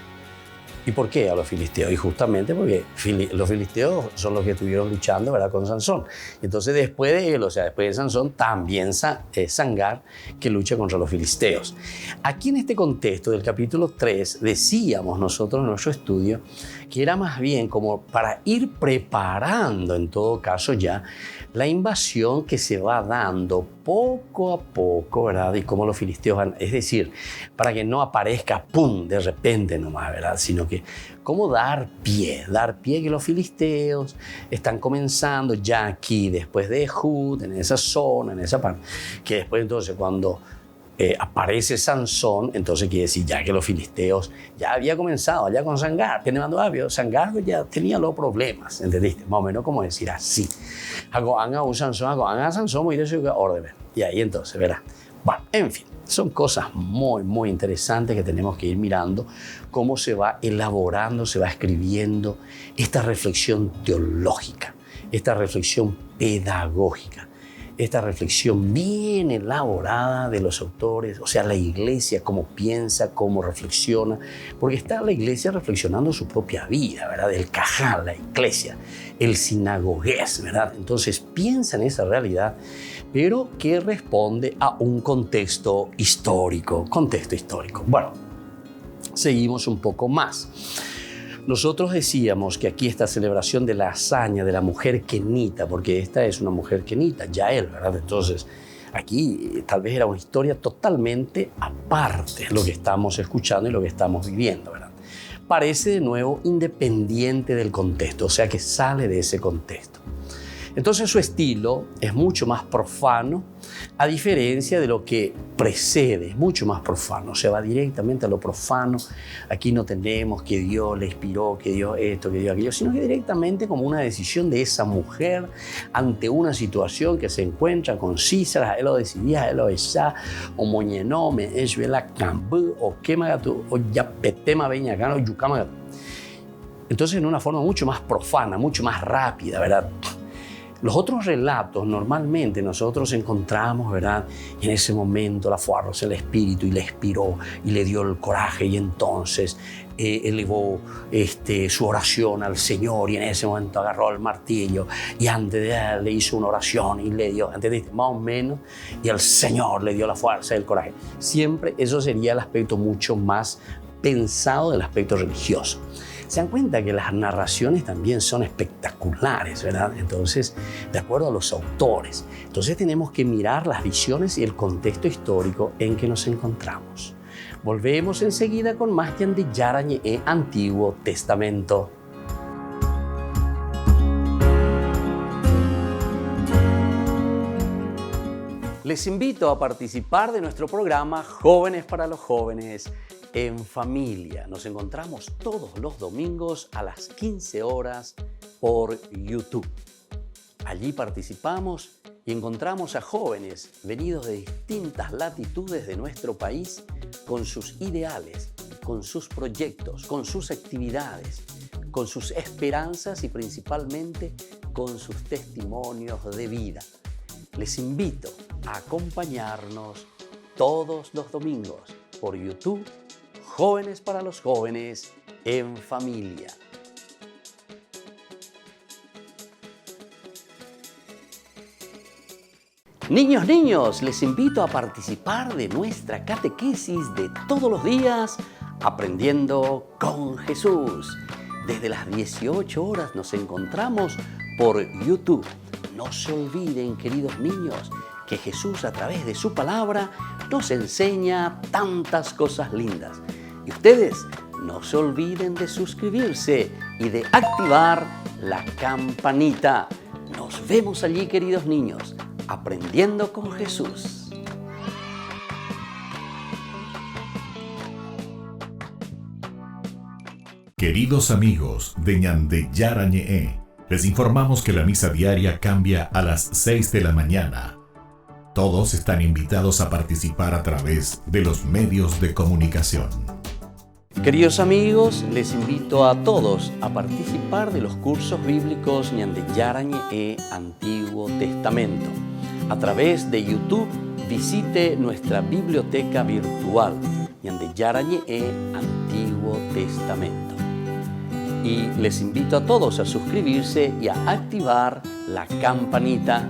¿Y por qué a los filisteos? Y justamente porque los filisteos son los que estuvieron luchando, ¿verdad?, con Sansón. Entonces, después de él, o sea, después de Sansón, también Sangar, que lucha contra los filisteos. Aquí en este contexto del capítulo 3, decíamos nosotros en nuestro estudio que era más bien como para ir preparando, en todo caso ya, la invasión que se va dando poco a poco, ¿verdad? Y cómo los filisteos van, es decir, para que no aparezca, ¡pum!, de repente nomás, ¿verdad? Sino que cómo dar pie que los filisteos están comenzando ya aquí, después de Ehud, en esa zona, en esa parte, que después entonces cuando aparece Sansón, entonces quiere decir ya que los filisteos ya había comenzado allá con Sangar, Sangar ya tenía los problemas, ¿entendiste? Más o menos como decir así. Y ahí entonces, verá. Bueno, en fin, son cosas muy, muy interesantes que tenemos que ir mirando, cómo se va elaborando, se va escribiendo esta reflexión teológica, esta reflexión pedagógica, esta reflexión bien elaborada de los autores, o sea, la iglesia, cómo piensa, cómo reflexiona, porque está la iglesia reflexionando su propia vida, ¿verdad? El cajal, la iglesia, el sinagogués, ¿verdad? Entonces piensa en esa realidad, pero que responde a un contexto histórico. Bueno, seguimos un poco más. Nosotros decíamos que aquí esta celebración de la hazaña de la mujer kenita, porque esta es una mujer kenita, Yael, ¿verdad? Entonces, aquí tal vez era una historia totalmente aparte de lo que estamos escuchando y lo que estamos viviendo, ¿verdad? Parece de nuevo independiente del contexto, o sea que sale de ese contexto. Entonces su estilo es mucho más profano, a diferencia de lo que precede, es mucho más profano, se va directamente a lo profano. Aquí no tenemos que Dios le inspiró, que Dios esto, que Dios aquello, sino que directamente como una decisión de esa mujer ante una situación que se encuentra con Císara, él lo decidía, él lo esa, o moñenome, es vela cambú, o quemagatu, o yapetema beñacano, yucamagatu. Entonces en una forma mucho más profana, mucho más rápida, ¿verdad? Los otros relatos, normalmente nosotros encontramos, ¿verdad?, en ese momento la fue a el espíritu y le inspiró y le dio el coraje y entonces elevó su oración al Señor y en ese momento agarró el martillo y antes de él le hizo una oración y le dio, ¿entendiste?, más o menos, y el Señor le dio la fuerza y el coraje. Siempre eso sería el aspecto mucho más pensado del aspecto religioso. Se dan cuenta que las narraciones también son espectaculares, ¿verdad? Entonces, de acuerdo a los autores. Entonces tenemos que mirar las visiones y el contexto histórico en que nos encontramos. Volvemos enseguida con más de Yarañe e Antiguo Testamento. Les invito a participar de nuestro programa Jóvenes para los Jóvenes en Familia. Nos encontramos todos los domingos a las 15 horas por YouTube. Allí participamos y encontramos a jóvenes venidos de distintas latitudes de nuestro país con sus ideales, con sus proyectos, con sus actividades, con sus esperanzas y principalmente con sus testimonios de vida. Les invito a acompañarnos todos los domingos por YouTube, Jóvenes para los Jóvenes en Familia. Niños, les invito a participar de nuestra catequesis de todos los días, Aprendiendo con Jesús. Desde las 18 horas nos encontramos por YouTube. No se olviden, queridos niños, que Jesús a través de su palabra nos enseña tantas cosas lindas. Y Y ustedes no se olviden de suscribirse y de activar la campanita. Nos vemos allí, queridos niños, aprendiendo con Jesús. Queridos amigos de Ñande Yarañe, les informamos que la misa diaria cambia a las 6 de la mañana. Todos están invitados a participar a través de los medios de comunicación. Queridos amigos, les invito a todos a participar de los cursos bíblicos Ñande Yarañe Antiguo Testamento. A través de YouTube, visite nuestra biblioteca virtual Ñande Yarañe Antiguo Testamento. Y les invito a todos a suscribirse y a activar la campanita.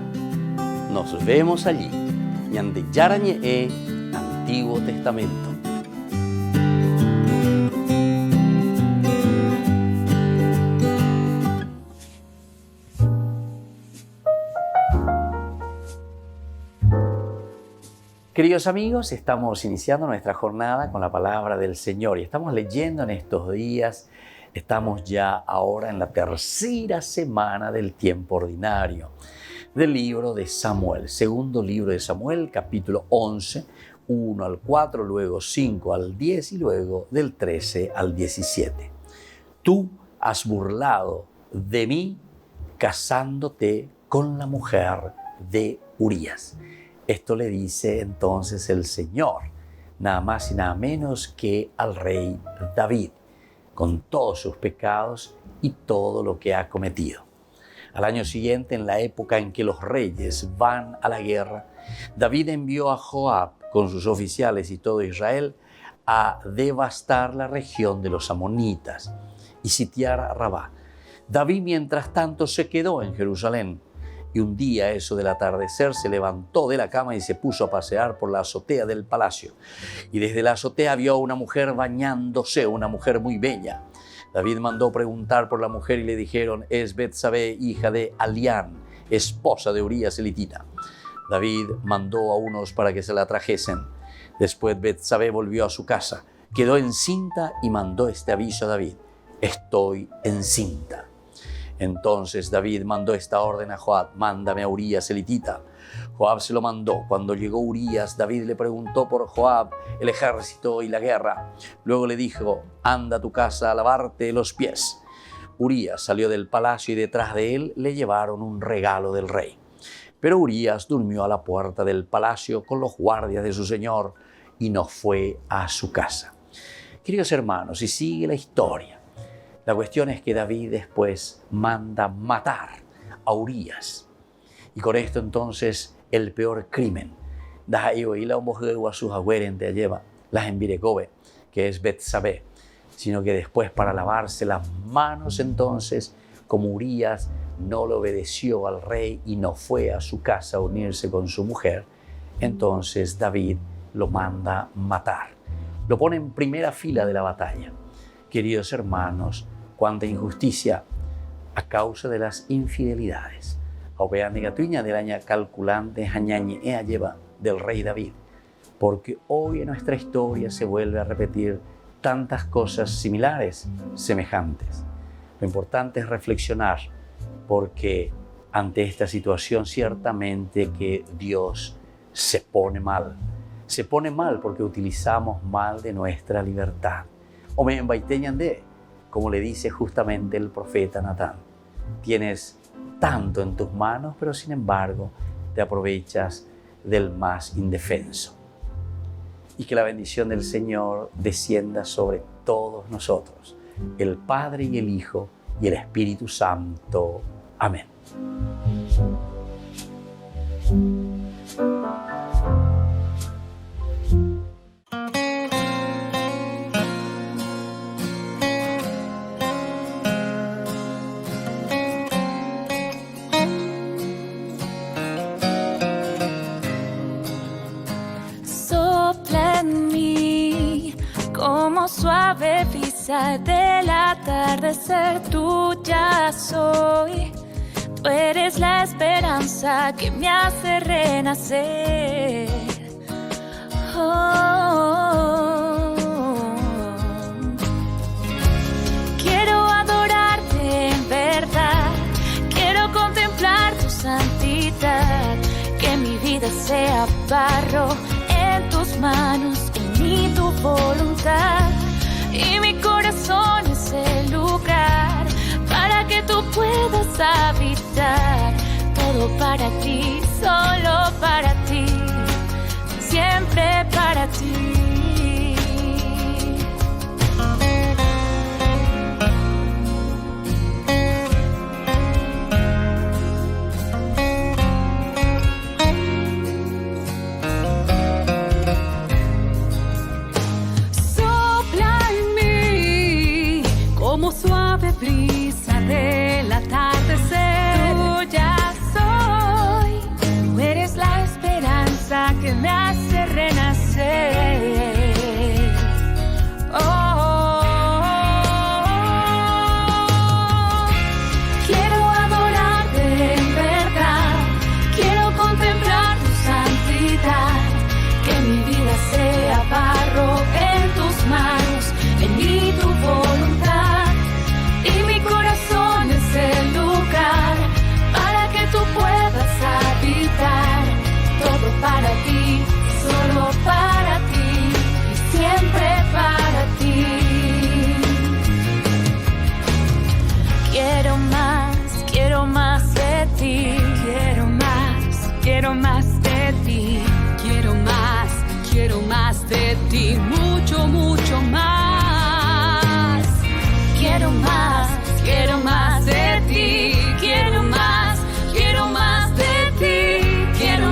Nos vemos allí. Ñande Yarañe Antiguo Testamento. Queridos amigos, estamos iniciando nuestra jornada con la palabra del Señor y estamos leyendo en estos días. Estamos ya ahora en la tercera semana del tiempo ordinario del libro de Samuel, segundo libro de Samuel, capítulo 11, 1 al 4, luego 5 al 10 y luego del 13 al 17. Tú has burlado de mí casándote con la mujer de Urías. Esto le dice entonces el Señor, nada más y nada menos que al rey David, con todos sus pecados y todo lo que ha cometido. Al año siguiente, en la época en que los reyes van a la guerra, David envió a Joab con sus oficiales y todo Israel a devastar la región de los amonitas y sitiar a Rabá. David, mientras tanto, se quedó en Jerusalén y un día, eso del atardecer, se levantó de la cama y se puso a pasear por la azotea del palacio. Y desde la azotea vio a una mujer bañándose, una mujer muy bella. David mandó preguntar por la mujer y le dijeron: es Betsabé, hija de Alián, esposa de Urías elitita. David mandó a unos para que se la trajesen. Después Betsabé volvió a su casa, quedó encinta y mandó este aviso a David: estoy encinta. Entonces David mandó esta orden a Joab: mándame a Urías elitita. Joab se lo mandó. Cuando llegó Urías, David le preguntó por Joab, el ejército y la guerra. Luego le dijo: anda a tu casa a lavarte los pies. Urías salió del palacio y detrás de él le llevaron un regalo del rey. Pero Urías durmió a la puerta del palacio con los guardias de su señor y no fue a su casa. Queridos hermanos, y sigue la historia. La cuestión es que David después manda matar a Urías. Y con esto entonces el peor crimen. Que es Betsabé. Sino que después, para lavarse las manos entonces, como Urías no le obedeció al rey y no fue a su casa a unirse con su mujer, entonces David lo manda matar. Lo pone en primera fila de la batalla. Queridos hermanos, cuánta injusticia a causa de las infidelidades. Aupean de Gatuña del año calculante Jañañe lleva del rey David. Porque hoy en nuestra historia se vuelve a repetir tantas cosas similares, semejantes. Lo importante es reflexionar, porque ante esta situación ciertamente que Dios se pone mal. Se pone mal porque utilizamos mal de nuestra libertad. Como le dice justamente el profeta Natán, tienes tanto en tus manos, pero sin embargo te aprovechas del más indefenso. Y que la bendición del Señor descienda sobre todos nosotros, el Padre y el Hijo y el Espíritu Santo. Amén. Como suave brisa del atardecer, tuya soy. Tú eres la esperanza que me hace renacer. Oh, oh, oh. sea barro en tus manos, en mí tu voluntad. Y mi corazón es el lugar para que tú puedas habitar. Todo para ti, solo para ti, siempre para ti. Suave brisa del atardecer, tuya soy, tú eres la esperanza que me hace renacer. Quiero adorarte en verdad, quiero contemplar tu santidad, que mi vida sea barro en tus manos, en mí tu voluntad. Y mi corazón es el lugar para que tú puedas habitar. Todo para ti, solo para ti, y siempre para ti. Quiero más de ti. Quiero más de ti. Quiero más de ti. Mucho, mucho más. Quiero más de ti, quiero más de ti, quiero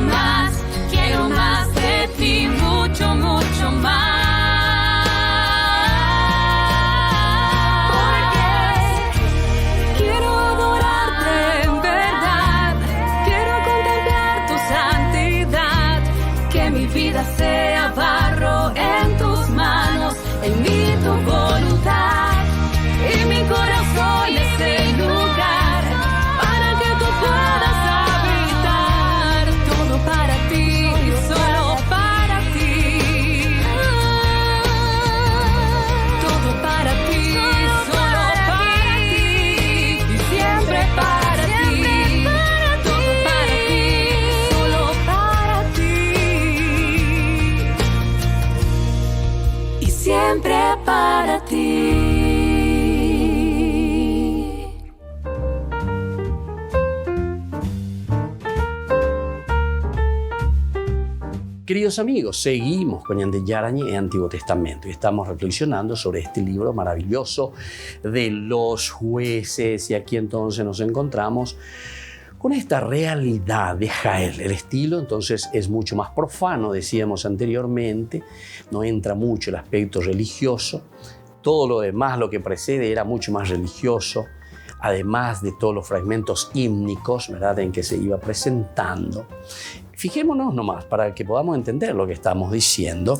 más de ti, mucho, mucho más. Porque quiero adorarte en verdad, quiero contemplar tu santidad, que mi vida sea barro en tus manos, en mí tu voluntad. Y mi corazón es el lugar para que tú puedas habitar. Todo para ti, solo para ti. Todo para ti, solo para ti. Y siempre para ti. Todo para ti, solo para ti. Y siempre para ti. Queridos amigos, seguimos con Ñande Yarañe en Antiguo Testamento y estamos reflexionando sobre este libro maravilloso de los jueces. Y aquí entonces nos encontramos con esta realidad de Jael. El estilo entonces es mucho más profano, decíamos anteriormente, no entra mucho el aspecto religioso. Todo lo demás, lo que precede, era mucho más religioso, además de todos los fragmentos hímnicos, ¿verdad?, en que se iba presentando. Fijémonos nomás para que podamos entender lo que estamos diciendo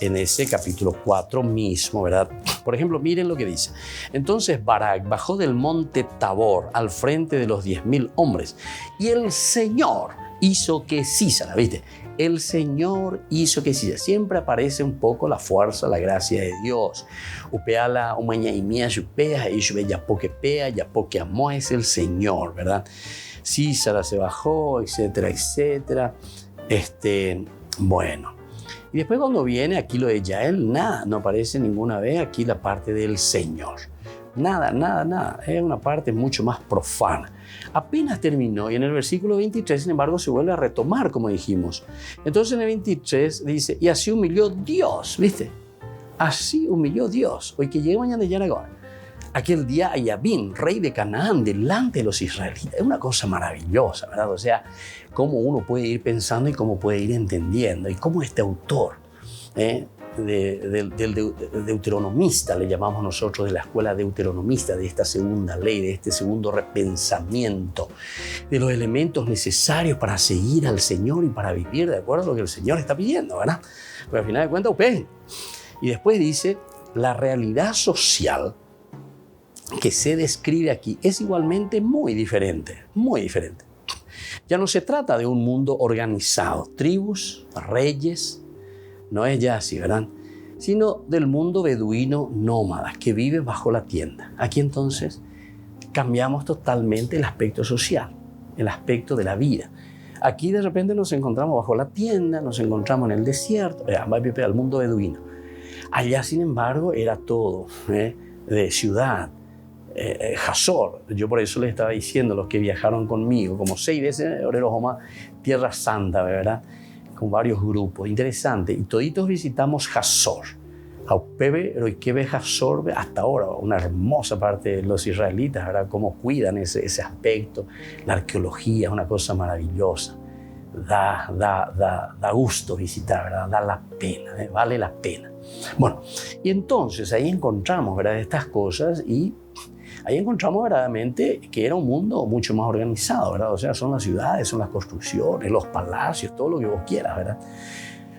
en ese capítulo 4 mismo, ¿verdad? Por ejemplo, miren lo que dice. Entonces Barak bajó del monte Tabor al frente de los 10.000 hombres y el Señor hizo que Sísara, ¿viste? El Señor hizo que Sísara. Siempre aparece un poco la fuerza, la gracia de Dios. Upeala, umañaimia, yupea, y yapoquepea, yapoque amó, es el Señor, ¿verdad? Sísara se bajó, etcétera, etcétera. Bueno. Y después cuando viene aquí lo de Yael, nada, no aparece ninguna vez aquí la parte del Señor. Nada. Es una parte mucho más profana. Apenas terminó y en el versículo 23, sin embargo, se vuelve a retomar, como dijimos. Entonces en el 23 dice, y así humilló Dios, ¿viste? Así humilló Dios. Hoy que llega mañana ya ahora. Aquel día a Yabín, rey de Canaán, delante de los israelitas. Es una cosa maravillosa, ¿verdad? O sea, cómo uno puede ir pensando y cómo puede ir entendiendo. Y cómo este autor, del deuteronomista, le llamamos nosotros, de la escuela deuteronomista, de esta segunda ley, de este segundo repensamiento, de los elementos necesarios para seguir al Señor y para vivir de acuerdo a lo que el Señor está pidiendo, ¿verdad? Pero al final de cuentas, y después dice, la realidad social que se describe aquí es igualmente muy diferente. Ya no se trata de un mundo organizado, tribus, reyes, no es ya así, ¿verdad? Sino del mundo beduino nómada que vive bajo la tienda. Aquí entonces cambiamos totalmente el aspecto social, el aspecto de la vida. Aquí de repente nos encontramos bajo la tienda, nos encontramos en el desierto, el mundo beduino. Allá, sin embargo, era todo de ciudad, Hazor. Yo por eso les estaba diciendo, los que viajaron conmigo, como 6 veces, Orerojoma, Tierra Santa, ¿verdad? Con varios grupos, interesante. Y toditos visitamos Hazor. Aupebe, Roikebe, Hazor, hasta ahora, una hermosa parte de los israelitas, ¿verdad? Cómo cuidan ese aspecto. La arqueología es una cosa maravillosa. Da gusto visitar, ¿verdad? Da la pena, vale la pena. Bueno, y entonces ahí encontramos, ¿verdad? Estas cosas y ahí encontramos verdaderamente que era un mundo mucho más organizado, ¿verdad? O sea, son las ciudades, son las construcciones, los palacios, todo lo que vos quieras, ¿verdad?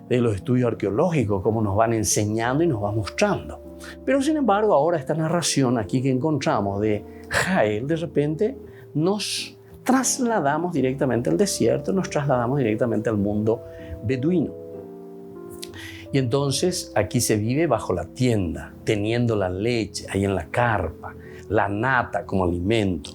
De los estudios arqueológicos, cómo nos van enseñando y nos van mostrando. Pero sin embargo, ahora esta narración aquí que encontramos de Jael, de repente nos trasladamos directamente al desierto, nos trasladamos directamente al mundo beduino. Y entonces aquí se vive bajo la tienda, teniendo la leche ahí en la carpa, la nata como alimento.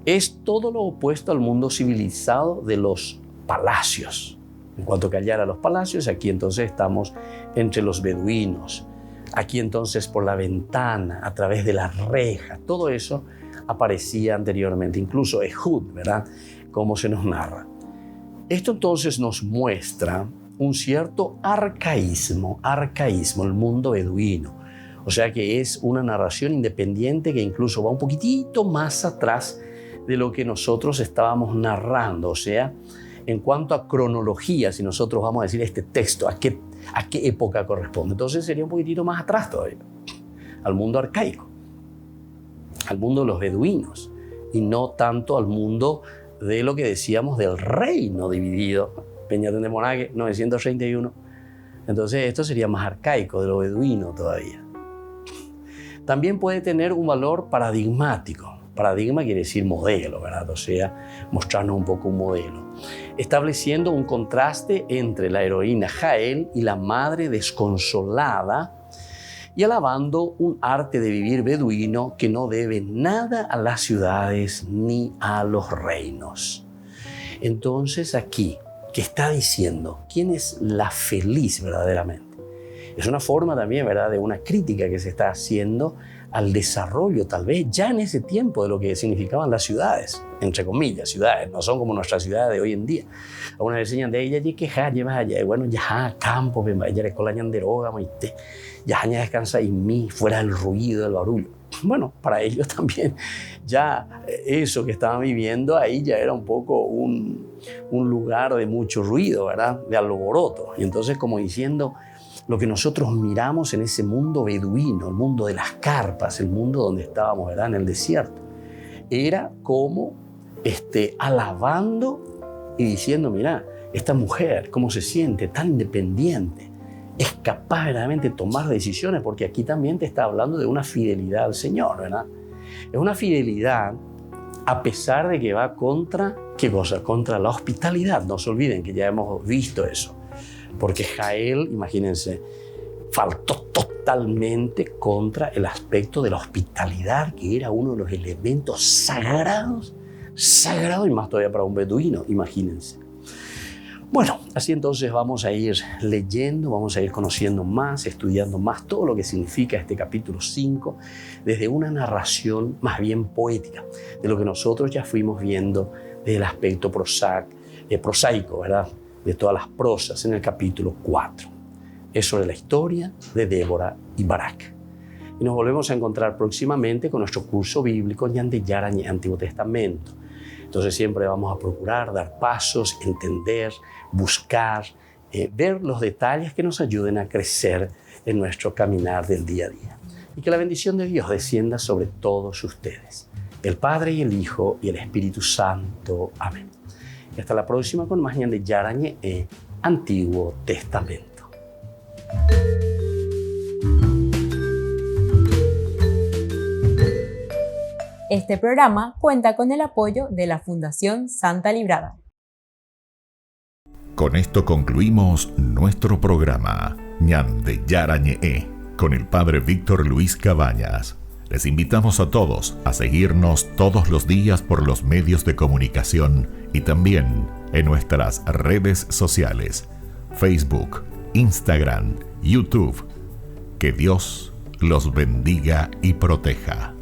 Es todo lo opuesto al mundo civilizado de los palacios. En cuanto que allá eran los palacios, aquí entonces estamos entre los beduinos. Aquí entonces por la ventana, a través de la reja, todo eso aparecía anteriormente, incluso Ehud, ¿verdad? Como se nos narra. Esto entonces nos muestra un cierto arcaísmo, el mundo beduino. O sea que es una narración independiente que incluso va un poquitito más atrás de lo que nosotros estábamos narrando. O sea, en cuanto a cronología, si nosotros vamos a decir este texto, ¿a qué época corresponde? Entonces sería un poquitito más atrás todavía, al mundo arcaico, al mundo de los beduinos, y no tanto al mundo de lo que decíamos del reino dividido. Peñatén de Monague, 931. Entonces esto sería más arcaico, de lo beduino todavía. También puede tener un valor paradigmático. Paradigma quiere decir modelo, ¿verdad? O sea, mostrarnos un poco un modelo. Estableciendo un contraste entre la heroína Jael y la madre desconsolada y alabando un arte de vivir beduino que no debe nada a las ciudades ni a los reinos. Entonces aquí, ¿qué está diciendo? ¿Quién es la feliz verdaderamente? Es una forma también, ¿verdad?, de una crítica que se está haciendo al desarrollo, tal vez ya en ese tiempo, de lo que significaban las ciudades, entre comillas, ciudades, no son como nuestras ciudades de hoy en día. Algunas veces enseñan de ellas, y que ya llevas allá, bueno, ya campo, ya le colañan droga, ya descansa en mí, fuera del ruido, del barullo. Bueno, para ellos también, ya eso que estaban viviendo ahí ya era un poco un lugar de mucho ruido, ¿verdad?, de alboroto. Y entonces, como diciendo, lo que nosotros miramos en ese mundo beduino, el mundo de las carpas, el mundo donde estábamos, ¿verdad?, en el desierto, era como alabando y diciendo, mira, esta mujer, cómo se siente, tan independiente, es capaz verdaderamente de tomar decisiones, porque aquí también te está hablando de una fidelidad al Señor, ¿verdad? Es una fidelidad a pesar de que va contra, ¿qué cosa? Contra la hospitalidad. No se olviden que ya hemos visto eso. Porque Jael, imagínense, faltó totalmente contra el aspecto de la hospitalidad, que era uno de los elementos sagrados, y más todavía para un beduino, imagínense. Bueno, así entonces vamos a ir leyendo, vamos a ir conociendo más, estudiando más todo lo que significa este capítulo 5, desde una narración más bien poética, de lo que nosotros ya fuimos viendo desde el aspecto prosaico, ¿verdad?, de todas las prosas en el capítulo 4. Es sobre la historia de Débora y Barak. Y nos volvemos a encontrar próximamente con nuestro curso bíblico Ñande Yarañe, Antiguo Testamento. Entonces siempre vamos a procurar dar pasos, entender, buscar, ver los detalles que nos ayuden a crecer en nuestro caminar del día a día. Y que la bendición de Dios descienda sobre todos ustedes, el Padre y el Hijo y el Espíritu Santo. Amén. Y hasta la próxima con más Ñande Yarañe, Antiguo Testamento. Este programa cuenta con el apoyo de la Fundación Santa Librada. Con esto concluimos nuestro programa Ñande Yarañe con el Padre Víctor Luis Cabañas. Les invitamos a todos a seguirnos todos los días por los medios de comunicación y también en nuestras redes sociales, Facebook, Instagram, YouTube. Que Dios los bendiga y proteja.